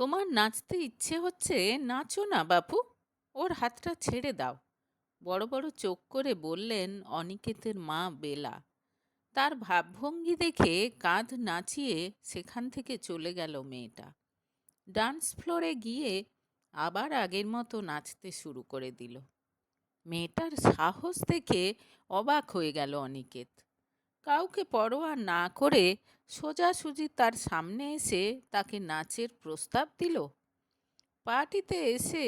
তোমার নাচতে ইচ্ছে হচ্ছে, নাচো না বাপু। ওর হাতটা ছেড়ে দাও। বড় বড় চোখ করে বললেন অনিকেতের মা বেলা। তার ভাবভঙ্গি দেখে কাঁধ নাচিয়ে সেখান থেকে চলে গেল মেয়েটা। ডান্স ফ্লোরে গিয়ে আবার আগের মতো নাচতে শুরু করে দিল। মেয়েটার সাহস দেখে অবাক হয়ে গেল অনিকেত। কাউকে পরোয়া না করে সোজাসুজি তার সামনে এসে তাকে নাচের প্রস্তাব দিল। পার্টিতে এসে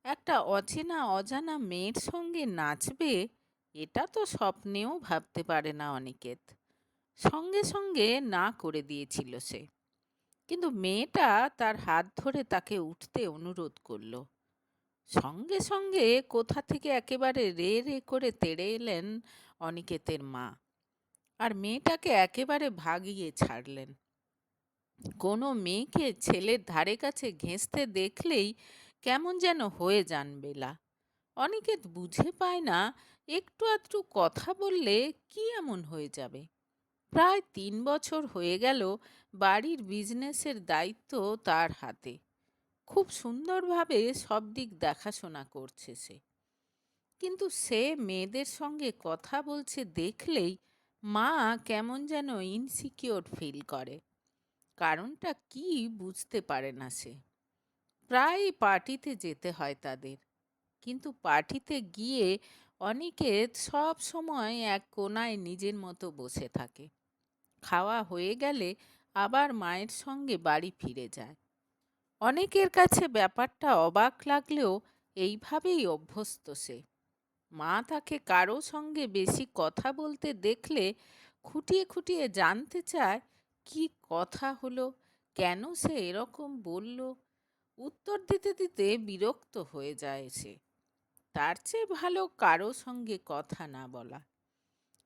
একটা অচেনা অজানা মেয়ের সঙ্গে নাচবে, এটা তো স্বপ্নেও ভাবতে পারে না অনিকেত। সঙ্গে সঙ্গে না করে দিয়েছিল সে। কিন্তু মেয়েটা তার হাত ধরে তাকে উঠতে অনুরোধ করলো। সঙ্গে সঙ্গে কোথা থেকে একেবারে রে রে করে তেড়ে এলেন অনিকেতের মা, আর মেয়েটাকে একেবারে ভাগিয়ে ছাড়লেন। কোনো মেয়েকে ছেলের ধারে কাছে ঘেঁষতে দেখলেই কেমন যেন হয়ে যান বেলা। অনিকেত বুঝে পায় না, একটু আধটু কথা বললে কি এমন হয়ে যাবে। প্রায় 3 বছর হয়ে গেল বাড়ির বিজনেসের দায়িত্ব তার হাতে। খুব সুন্দরভাবে সব দিক দেখাশোনা করছে সে। কিন্তু সে মেয়েদের সঙ্গে কথা বলছে দেখলেই মা কেমন যেন ইনসিকিওর ফিল করে। কারণটা কি বুঝতে পারে না সে। প্রায় পার্টিতে যেতে হয় তাদের, কিন্তু পার্টিতে গিয়ে অনিকেত সব সময় এক কোণায় নিজের মতো বসে থাকে। খাওয়া হয়ে গেলে আবার মায়ের সঙ্গে বাড়ি ফিরে যায়। অনেকের কাছে ব্যাপারটা অবাক লাগলেও এইভাবেই অভ্যস্ত সে। মা তাকে কারো সঙ্গে বেশি কথা বলতে দেখলে খুঁটিয়ে খুঁটিয়ে জানতে চায় কি কথা হলো, কেন সে এরকম বলল। উত্তর দিতে দিতে বিরক্ত হয়ে যায় সে। তার চেয়ে ভালো কারো সঙ্গে কথা না বলা।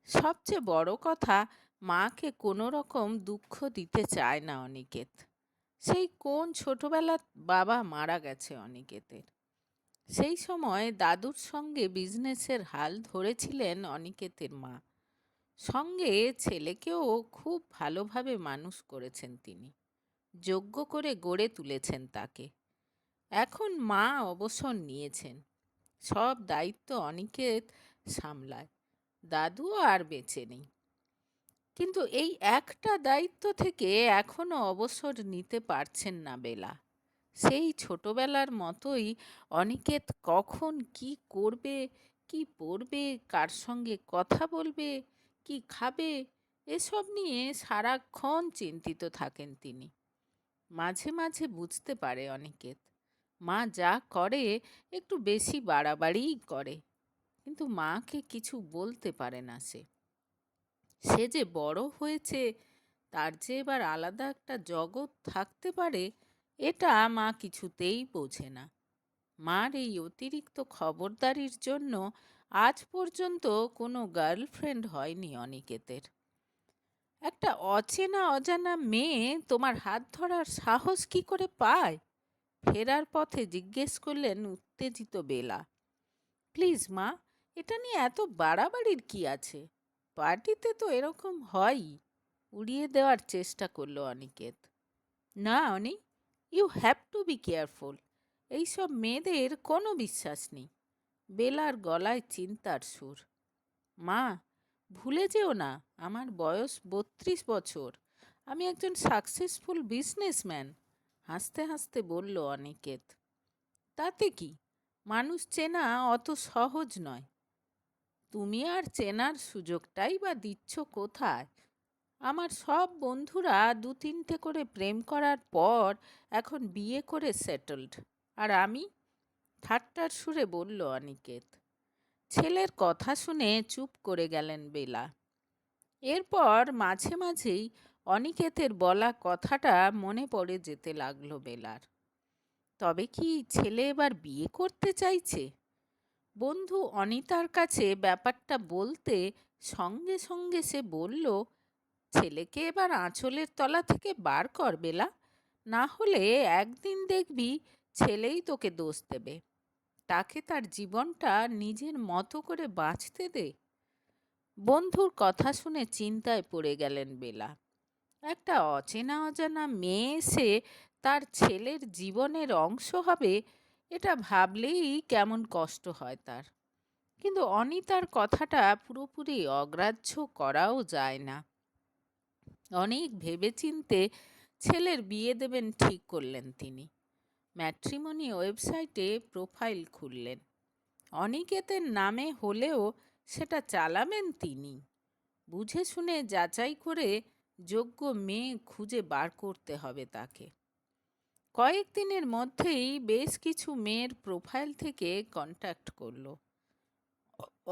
সবচেয়ে বড় কথা, মাকে কোনো রকম দুঃখ দিতে চায় না অনিকেত। সেই কোন ছোটবেলার বাবা মারা গেছে অনিকেতের। সেই সময় দাদুর সঙ্গে বিজনেসের হাল ধরেছিলেন অনিকেতের মা। সঙ্গে ছেলেকেও খুব ভালোভাবে মানুষ করেছেন তিনি। যোগ্য করে গড়ে তুলেছেন তাকে। এখন মা অবসর নিয়েছেন। সব দায়িত্ব অনিকেত সামলায়। দাদুও আর বেঁচে নেই। কিন্তু এই একটা দায়িত্ব থেকে এখনো অবসর নিতে পারছেন না বেলা। সেই ছোটবেলার মতোই অনিকেত কখন কি করবে, কি পড়বে, কার সঙ্গে কথা বলবে, কি খাবে, এসব নিয়ে সারাক্ষণ চিন্তিত থাকেন তিনি। মাঝে মাঝে বুঝতে পারে অনিকেত, মা যা করে একটু বেশি বাড়াবাড়িই করে। কিন্তু মাকে কিছু বলতে পারে না সে। সে যে বড় হয়েছে, তার যে এবার আলাদা একটা জগৎ থাকতে পারে, এটা মা কিছুতেই বোঝে না। মার এই অতিরিক্ত খবরদারির জন্য আজ পর্যন্ত কোনো গার্লফ্রেন্ড হয়নি অনিকেতের। একটা অচেনা অজানা মেয়ে তোমার হাত ধরার সাহস কি করে পায়? ফেরার পথে জিজ্ঞেস করলেন উত্তেজিত বেলা। প্লিজ মা, এটা নিয়ে এত বাড়াবাড়ির কি আছে? পার্টিতে তো এরকম হয়ই। উড়িয়ে দেওয়ার চেষ্টা করলো অনিকেত। না Ani, you have to be careful. এইসব মেয়েদের কোনো বিশ্বাস নেই। বেলার গলায় চিন্তার সুর। মা, ভুলে যেও না, আমার বয়স 32 বছর। আমি একজন সাকসেসফুল বিজনেসম্যান। হাসতে হাসতে বলল অনিকেত। তাতে কি, মানুষ চেনা অত সহজ নয়। তুমি আর চেনার সুযোগটাই বা দিচ্ছ কোথায়? আমার সব বন্ধুরা 2-3টে করে প্রেম করার পর এখন বিয়ে করে সেটেলড। আর আমি? ঠাট্টার সুরে বলল অনিকেত। ছেলের কথা শুনে চুপ করে গেলেন বেলা। এরপর মাঝে মাঝেই অনিকেতের বলা কথাটা মনে পড়ে যেতে লাগলো বেলার। তবে কি ছেলে এবার বিয়ে করতে চাইছে? বন্ধু অনিতার কাছে ব্যাপারটা বলতে সঙ্গে সঙ্গে সে বলল, ছেলেকে এবার আঁচলের তলা থেকে বার কর বেলা, না হলে একদিন দেখবি ছেলেই তোকে দোষ দেবে। তাকে তার জীবনটা নিজের মতো করে বাঁচতে দে। বন্ধুর কথা শুনে চিন্তায় পড়ে গেলেন বেলা। একটা অচেনা অজানা মেয়ে এসে তার ছেলের জীবনের অংশ হবে, এটা ভাবলেই কেমন কষ্ট হয় তার। কিন্তু অনিতার কথাটা পুরোপুরি অগ্রাহ্য করাও যায় না। অনেক ভেবেচিন্তে ছেলের বিয়ে দেবেন ঠিক করলেন তিনি। ম্যাট্রিমনি ওয়েবসাইটে প্রোফাইল খুললেন। অনিকেতের নামে হলেও সেটা চালাবেন তিনি। বুঝে শুনে যাচাই করে যোগ্য মেয়ে খুঁজে বার করতে হবে তাকে। কয়েকদিনের মধ্যেই বেশ কিছু মেয়ের প্রোফাইল থেকে কন্ট্যাক্ট করলো।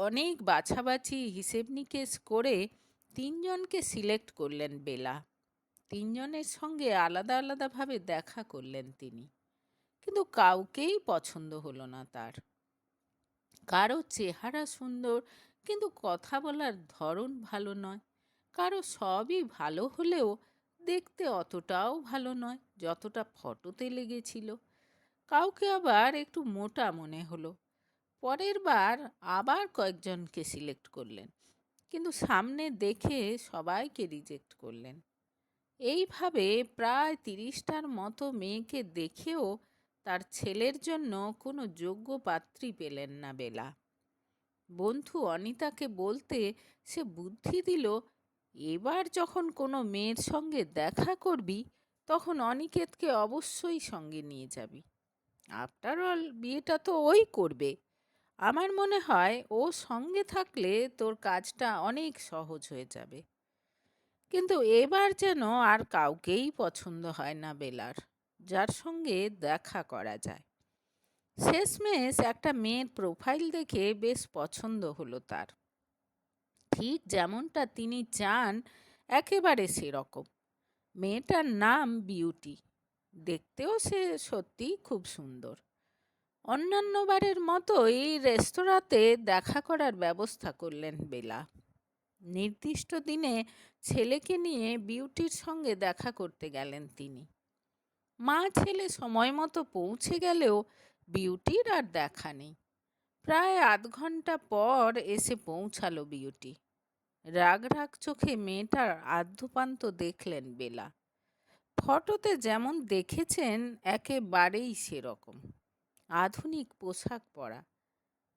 অনেক বাছাবাছি হিসেব নিকেশ করে তিনজনকে সিলেক্ট করলেন বেলা। তিনজনের সঙ্গে আলাদা আলাদাভাবে দেখা করলেন তিনি, কিন্তু কাউকেই পছন্দ হলো না তার। কারো চেহারা সুন্দর, কিন্তু কথা বলার ধরন ভালো নয়। কারো সবই ভালো হলেও দেখতে অতটাও ভালো নয় যতটা ফটোতে লেগেছিল। কাউকে আবার একটু মোটা মনে হলো। পরের বার আবার কয়েকজনকে সিলেক্ট করলেন, কিন্তু সামনে দেখে সবাইকে রিজেক্ট করলেন। এইভাবে প্রায় 30টার মতো মেয়েকে দেখেও তার ছেলের জন্য কোনো যোগ্য পাত্রী পেলেন না বেলা। বন্ধু অনিতাকে বলতে সে বুদ্ধি দিল, এবার যখন কোনো মেয়ের সঙ্গে দেখা করবি তখন অনিকেতকে অবশ্যই সঙ্গে নিয়ে যাবি। আফটার অল বিয়েটা তো ওই করবে। আমার মনে হয় ও সঙ্গে থাকলে তোর কাজটা অনেক সহজ হয়ে যাবে। কিন্তু এবার যেন আর কাউকেই পছন্দ হয় না বেলার, যার সঙ্গে দেখা করা যায়। শেষমেশ একটা মেয়ের প্রোফাইল দেখে বেশ পছন্দ হলো তার। ঠিক যেমনটা তিনি চান, একেবারে সেরকম। মেয়েটার নাম বিউটি। দেখতেও সে সত্যিই খুব সুন্দর। অন্যান্য বারের মতোই রেস্তোরাঁতে দেখা করার ব্যবস্থা করলেন বেলা। নির্দিষ্ট দিনে ছেলেকে নিয়ে বিউটির সঙ্গে দেখা করতে গেলেন তিনি। মা ছেলে সময় মতো পৌঁছে গেলেও বিউটির আর দেখা নেই। প্রায় আধ ঘন্টা পর এসে পৌঁছালো বিউটি। রাগ রাগ চোখে মেয়েটার আদ্যপান্ত দেখলেন বেলা। ফটোতে যেমন দেখেছেন একেবারেই সেরকম। আধুনিক পোশাক পরা।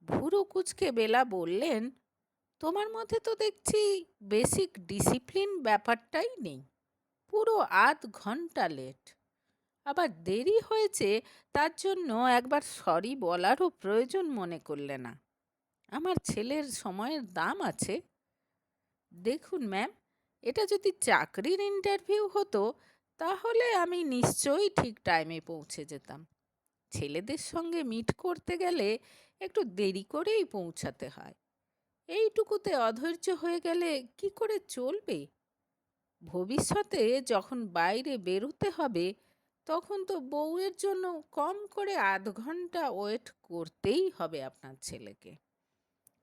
ভুরু কুঁচকে বেলা বললেন, তোমার মধ্যে তো দেখছি বেসিক ডিসিপ্লিন ব্যাপারটাই নেই। পুরো আধ ঘন্টা লেট। আবার দেরি হয়েছে তার জন্য একবার সরি বলারও প্রয়োজন মনে করলে না। আমার ছেলের সময়ের দাম আছে। দেখুন ম্যাম, এটা যদি চাকরির ইন্টারভিউ হতো তাহলে আমি নিশ্চয়ই ঠিক টাইমে পৌঁছে যেতাম। ছেলেদের সঙ্গে মিট করতে গেলে একটু দেরি করেই পৌঁছাতে হয়। এইটুকুতে অধৈর্য হয়ে গেলে কি করে চলবে? ভবিষ্যতে যখন বাইরে বেরোতে হবে তখন তো বউয়ের জন্য কম করে আধ ঘন্টা ওয়েট করতেই হবে আপনার ছেলেকে।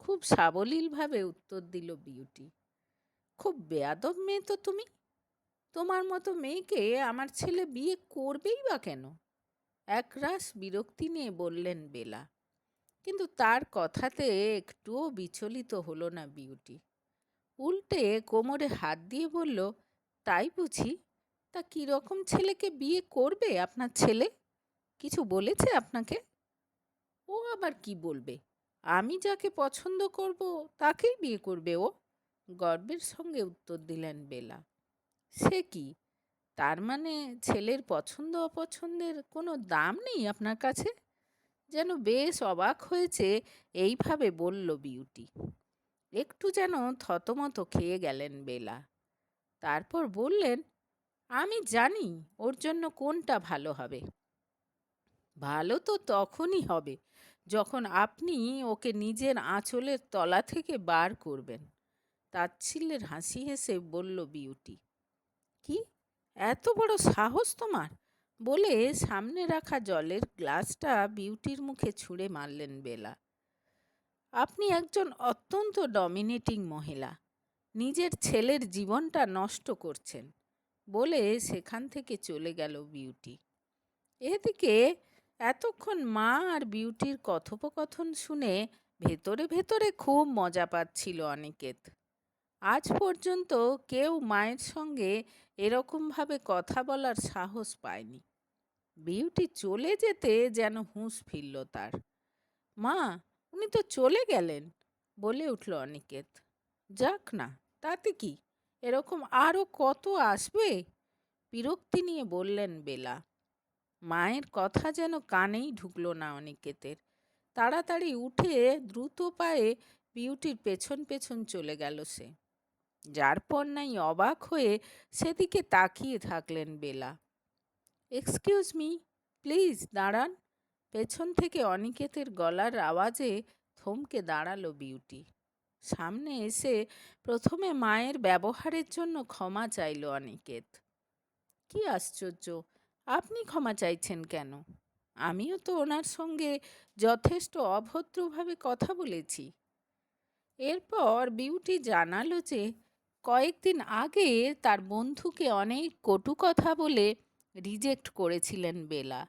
খুব সাবলীলভাবে উত্তর দিল বিউটি। খুব বেয়াদব মেয়ে তো তুমি। তোমার মতো মেয়েকে আমার ছেলে বিয়ে করবেই বা কেন? একরাশ বিরক্তি নিয়ে বললেন বেলা। কিন্তু তার কথাতে একটুও বিচলিত হলো না বিউটি। উল্টে কোমরে হাত দিয়ে বলল, তাই বুঝি? তা কীরকম ছেলেকে বিয়ে করবে আপনার ছেলে? কিছু বলেছে আপনাকে? ও আবার কি বলবে? আমি যাকে পছন্দ করব তাকেই বিয়ে করবে ও, গর্বের সঙ্গে উত্তর দিলেন বেলা। সে কি? তার মানে ছেলের পছন্দ অপছন্দের কোনো দাম নেই আপনার কাছে? যেন বেশ অবাক হয়েছে এইভাবে বলল বিউটি। একটু যেন থতমত খেয়ে গেলেন বেলা। তারপর বললেন, আমি জানি ওর জন্য কোনটা ভালো হবে। ভালো তো তখনই হবে যখন আপনি ওকে নিজের আঁচলের তলা থেকে বার করবেন। তাচ্ছিল্যের হাসি হেসে বলল বিউটি। কি এত বড় সাহস তোমার? বলে সামনে রাখা জলের গ্লাসটা বিউটির মুখে ছুঁড়ে মারলেন বেলা। আপনি একজন অত্যন্ত ডমিনেটিং মহিলা। নিজের ছেলের জীবনটা নষ্ট করছেন, বলে সেখান থেকে চলে গেল বিউটি। এদিকে এতক্ষণ মা আর বিউটির কথোপকথন শুনে ভেতরে ভেতরে খুব মজা পাচ্ছিল অনিকেত। আজ পর্যন্ত কেউ মায়ের সঙ্গে এরকমভাবে কথা বলার সাহস পায়নি। বিউটি চলে যেতে যেন হুঁশ ফিরল তার। মা, উনি তো চলে গেলেন, বলে উঠল অনিকেত। যাক না, তাতে কি, এরকম আরো কত আসবে, বিরক্তি নিয়ে বললেন বেলা। মায়ের কথা যেন কানেই ঢুকলো না অনিকেতের। তাড়াতাড়ি উঠে দ্রুত পায়ে বিউটির পেছন পেছন চলে গেল সে। যার পর নাই অবাক হয়ে সেদিকে তাকিয়ে থাকলেন বেলা। এক্সকিউজ মি, প্লিজ দাঁড়ান। পেছন থেকে অনিকেতের গলার আওয়াজে থমকে দাঁড়ালো বিউটি। সামনে এসে প্রথমে মায়ের ব্যবহারের জন্য ক্ষমা চাইল অনিকেত। কি আশ্চর্য, আপনি ক্ষমা চাইছেন কেন? আমিও তো ওনার সঙ্গে যথেষ্ট অভদ্রভাবে কথা বলেছি। এরপর বিউটি জানালো যে কয়েকদিন আগে তার বন্ধুকে অনেক কটু কথা বলে রিজেক্ট করেছিলেন বেলা।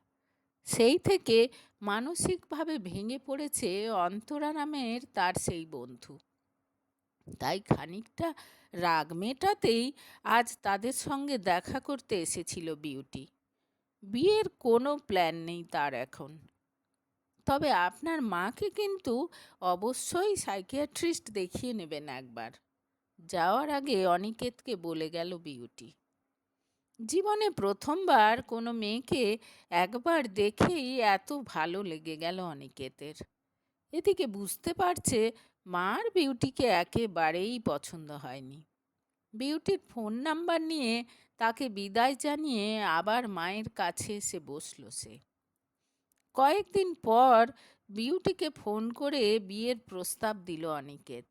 সেই থেকে মানসিকভাবে ভেঙে পড়েছে অন্তরা নামের তার সেই বন্ধু। তাই খানিকটা রাগ মেটাতেই আজ তাদের সঙ্গে দেখা করতে এসেছিল বিউটি। বিয়ের কোনো প্ল্যান নেই তার এখন। তবে আপনার মাকে কিন্তু অবশ্যই সাইকিয়াট্রিস্ট দেখিয়ে নেবেন একবার, যাওয়ার আগে অনিকেতকে বলে গেল বিউটি। জীবনে প্রথমবার কোনো মেয়েকে একবার দেখেই এত ভালো লেগে গেল অনিকেতের। এদিকে বুঝতে পারছে মার বিউটিকে একেবারেই পছন্দ হয়নি। বিউটির ফোন নাম্বার নিয়ে তাকে বিদায় জানিয়ে আবার মায়ের কাছে এসে বসল সে। কয়েকদিন পর বিউটিকে ফোন করে বিয়ের প্রস্তাব দিল অনিকেত,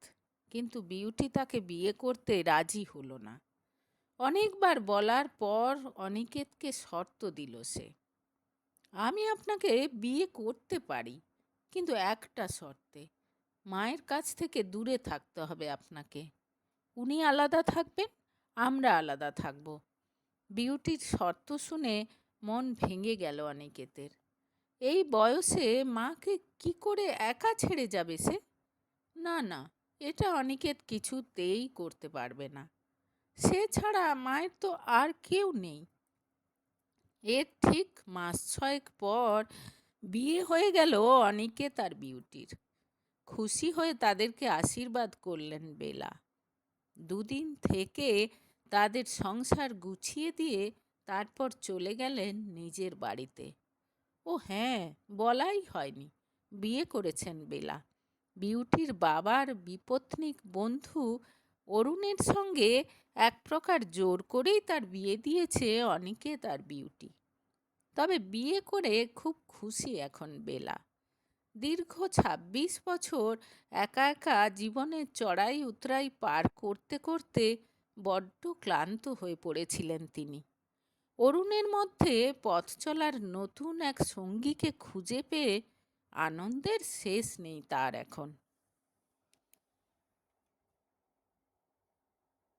কিন্তু বিউটি তাকে বিয়ে করতে রাজি হলো না। অনেকবার বলার পর অনিকেতকে শর্ত দিল সে। আমি আপনাকে বিয়ে করতে পারি, কিন্তু একটা শর্তে, মায়ের কাছ থেকে দূরে থাকতে হবে আপনাকে। উনি আলাদা থাকবেন, আমরা আলাদা থাকব। বিউটির শর্ত শুনে মন ভেঙে গেল অনিকেতের। এই বয়সে মাকে কি করে একা ছেড়ে যাবে সে? না না, এটা অনিকেত কিছুতেই করতে পারবে না। সে ছাড়া মায়ের তো আর কেউ নেই। এর ঠিক মাস ছয়েক পর বিয়ে হয়ে গেল অনিকেত আর বিউটির। খুশি হয়ে তাদেরকে আশীর্বাদ করলেন বেলা। দুদিন থেকে তাদের সংসার গুছিয়ে দিয়ে তারপর চলে গেলেন নিজের বাড়িতে। ও হ্যাঁ, বলাই হয়নি, বিয়ে করেছেন বেলা। বিউটির বাবার বিপত্নিক বন্ধু অরুণের সঙ্গে এক প্রকার জোর করেই তার বিয়ে দিয়েছে অনিকেত আর বিউটি। তবে বিয়ে করে খুব খুশি এখন বেলা। দীর্ঘ ২৬ বছর একা একা জীবনের চড়াই উতরাই পার করতে করতে বড্ড ক্লান্ত হয়ে পড়েছিলেন তিনি। অরুণের মধ্যে পথ চলার নতুন এক সঙ্গীকে খুঁজে পেয়ে আনন্দের শেষ নেই তার এখন।